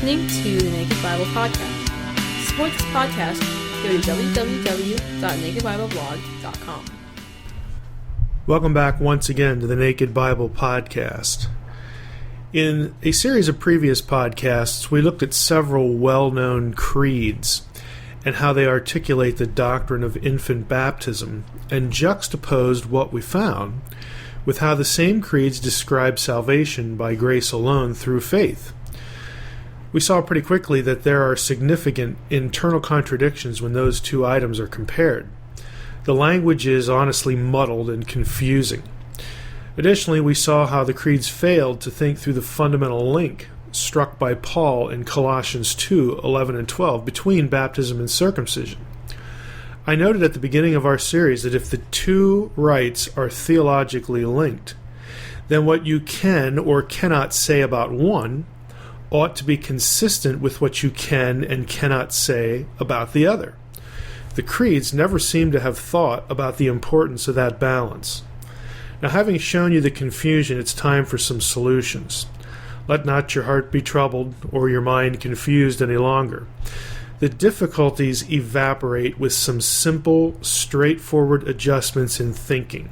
listening to the Naked Bible Podcast. To support this podcast, go to www.nakedbibleblog.com. Welcome back once again to the Naked Bible Podcast. In a series of previous podcasts, we looked at several well-known creeds and how they articulate the doctrine of infant baptism, and juxtaposed what we found with how the same creeds describe salvation by grace alone through faith. We saw pretty quickly that there are significant internal contradictions when those two items are compared. The language is honestly muddled and confusing. Additionally, we saw how the creeds failed to think through the fundamental link struck by Paul in Colossians 2:11 and 12 between baptism and circumcision. I noted at the beginning of our series that if the two rites are theologically linked, then what you can or cannot say about one ought to be consistent with what you can and cannot say about the other. The creeds never seem to have thought about the importance of that balance. Now, having shown you the confusion, it's time for some solutions. Let not your heart be troubled or your mind confused any longer. The difficulties evaporate with some simple, straightforward adjustments in thinking.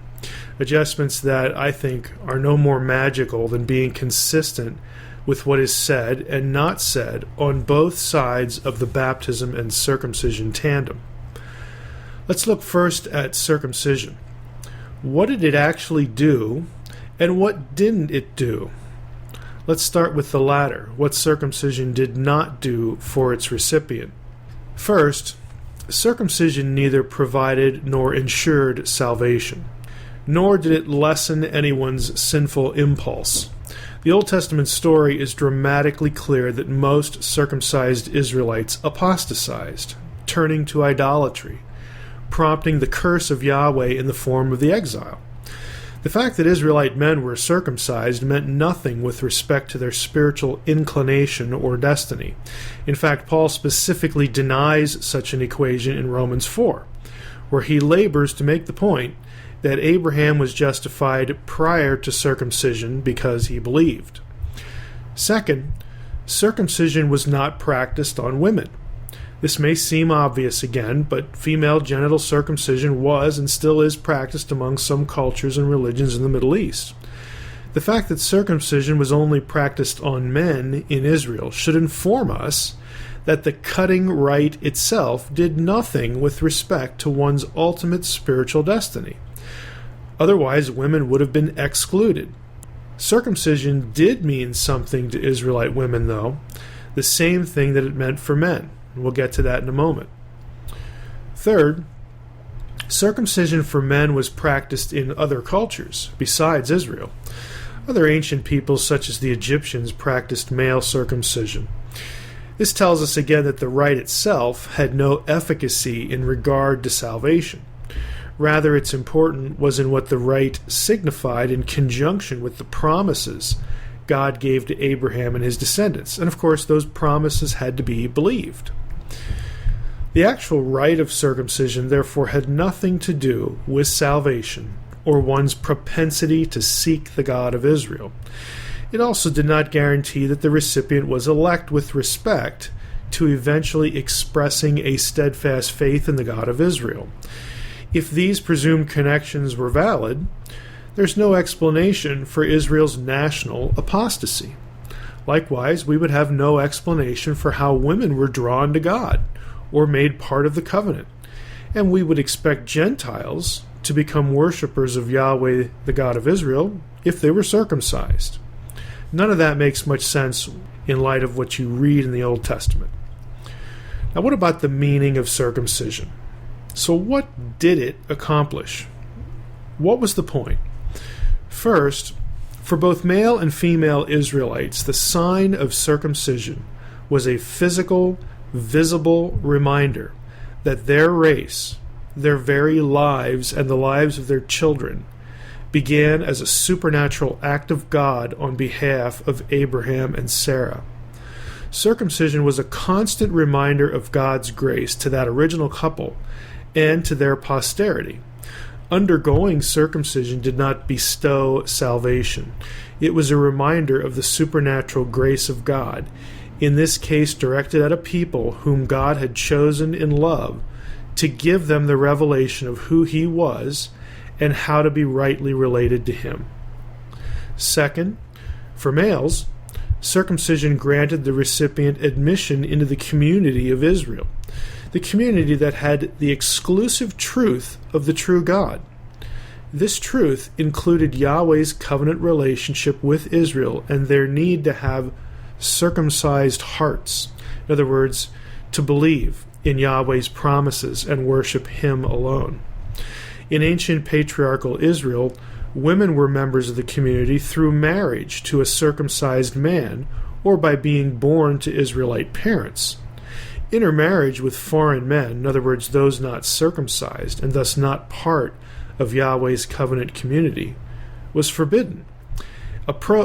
Adjustments that I think are no more magical than being consistent with what is said and not said on both sides of the baptism and circumcision tandem. Let's look first at circumcision. What did it actually do, and what didn't it do? Let's start with the latter, what circumcision did not do for its recipient. First, circumcision neither provided nor ensured salvation, nor did it lessen anyone's sinful impulse. The Old Testament story is dramatically clear that most circumcised Israelites apostatized, turning to idolatry, prompting the curse of Yahweh in the form of the exile. The fact that Israelite men were circumcised meant nothing with respect to their spiritual inclination or destiny. In fact, Paul specifically denies such an equation in Romans 4, where he labors to make the point that Abraham was justified prior to circumcision because he believed. Second, circumcision was not practiced on women. This may seem obvious again, but female genital circumcision was and still is practiced among some cultures and religions in the Middle East. The fact that circumcision was only practiced on men in Israel should inform us that the cutting rite itself did nothing with respect to one's ultimate spiritual destiny. Otherwise, women would have been excluded. Circumcision did mean something to Israelite women, though, the same thing that it meant for men. We'll get to that in a moment. Third, circumcision for men was practiced in other cultures besides Israel. Other ancient peoples, such as the Egyptians, practiced male circumcision. This tells us again that the rite itself had no efficacy in regard to salvation. Rather, its importance was in what the rite signified in conjunction with the promises God gave to Abraham and his descendants. And of course, those promises had to be believed. The actual rite of circumcision, therefore, had nothing to do with salvation or one's propensity to seek the God of Israel. It also did not guarantee that the recipient was elect with respect to eventually expressing a steadfast faith in the God of Israel. If these presumed connections were valid, there's no explanation for Israel's national apostasy. Likewise, we would have no explanation for how women were drawn to God or made part of the covenant, and we would expect Gentiles to become worshippers of Yahweh, the God of Israel, if they were circumcised. None of that makes much sense in light of what you read in the Old Testament. Now, what about the meaning of circumcision? So what did it accomplish? What was the point? First, for both male and female Israelites, the sign of circumcision was a physical, visible reminder that their race, their very lives, and the lives of their children began as a supernatural act of God on behalf of Abraham and Sarah. Circumcision was a constant reminder of God's grace to that original couple and to their posterity. Undergoing circumcision did not bestow salvation. It was a reminder of the supernatural grace of God in this case directed at a people whom God had chosen in love to give them the revelation of who he was and how to be rightly related to him. Second, for males, circumcision granted the recipient admission into the community of Israel, the community that had the exclusive truth of the true God. This truth included Yahweh's covenant relationship with Israel and their need to have circumcised hearts. In other words, to believe in Yahweh's promises and worship him alone. In ancient patriarchal Israel, women were members of the community through marriage to a circumcised man or by being born to Israelite parents. Intermarriage with foreign men, in other words, those not circumcised and thus not part of Yahweh's covenant community, was forbidden.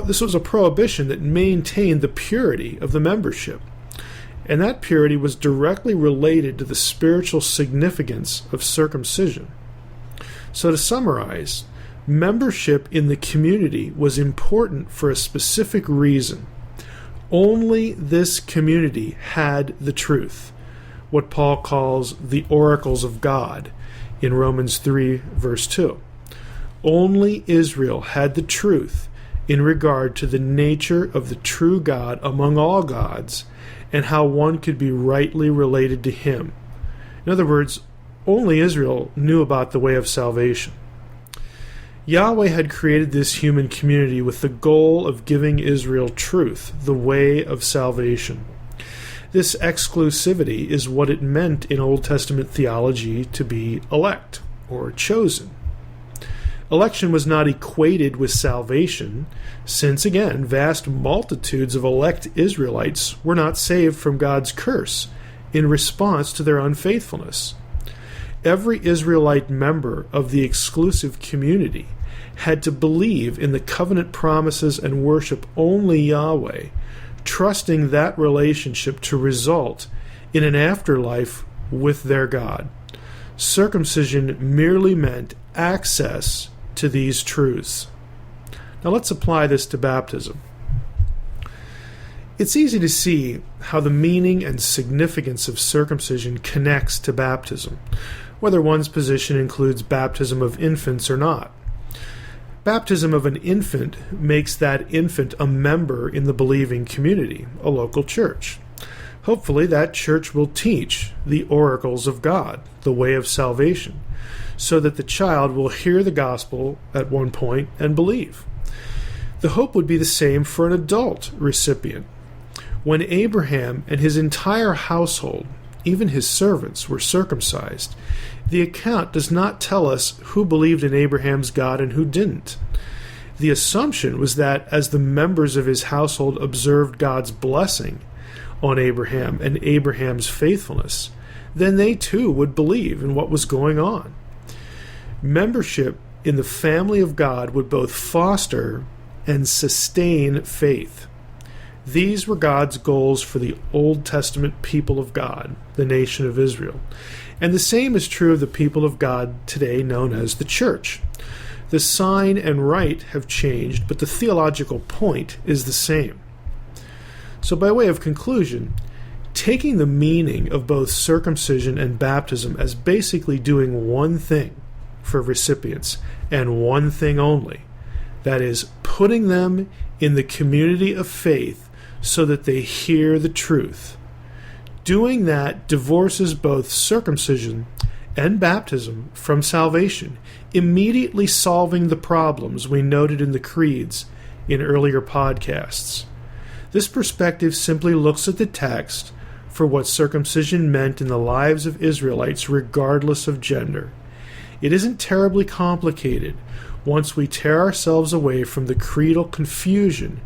This was a prohibition that maintained the purity of the membership, and that purity was directly related to the spiritual significance of circumcision. So to summarize, membership in the community was important for a specific reason. Only this community had the truth, what Paul calls the oracles of God in Romans 3, verse 2. Only Israel had the truth in regard to the nature of the true God among all gods and how one could be rightly related to him. In other words, only Israel knew about the way of salvation. Yahweh had created this human community with the goal of giving Israel truth, the way of salvation. This exclusivity is what it meant in Old Testament theology to be elect, or chosen. Election was not equated with salvation, since, again, vast multitudes of elect Israelites were not saved from God's curse in response to their unfaithfulness. Every Israelite member of the exclusive community had to believe in the covenant promises and worship only Yahweh, trusting that relationship to result in an afterlife with their God. Circumcision merely meant access to these truths. Now let's apply this to baptism. It's easy to see how the meaning and significance of circumcision connects to baptism, whether one's position includes baptism of infants or not. Baptism of an infant makes that infant a member in the believing community, a local church. Hopefully that church will teach the oracles of God, the way of salvation, so that the child will hear the gospel at one point and believe. The hope would be the same for an adult recipient. When Abraham and his entire household, even his servants, were circumcised, the account does not tell us who believed in Abraham's God and who didn't. The assumption was that as the members of his household observed God's blessing on Abraham and Abraham's faithfulness, then they too would believe in what was going on. Membership in the family of God would both foster and sustain faith. These were God's goals for the Old Testament people of God, the nation of Israel. And the same is true of the people of God today known as the church. The sign and rite have changed, but the theological point is the same. So by way of conclusion, taking the meaning of both circumcision and baptism as basically doing one thing for recipients, and one thing only, that is, putting them in the community of faith so that they hear the truth. Doing that divorces both circumcision and baptism from salvation, immediately solving the problems we noted in the creeds in earlier podcasts. This perspective simply looks at the text for what circumcision meant in the lives of Israelites regardless of gender. It isn't terribly complicated once we tear ourselves away from the creedal confusion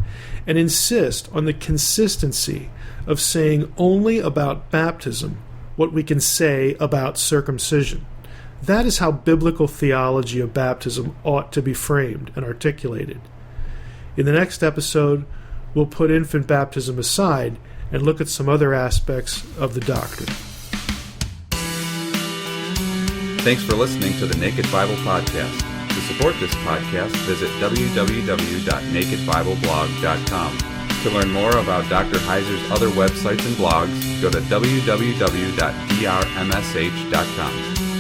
and insist on the consistency of saying only about baptism what we can say about circumcision. That is how biblical theology of baptism ought to be framed and articulated. In the next episode, we'll put infant baptism aside and look at some other aspects of the doctrine. Thanks for listening to the Naked Bible Podcast. To support this podcast, visit www.nakedbibleblog.com. To learn more about Dr. Heiser's other websites and blogs, go to www.drmsh.com.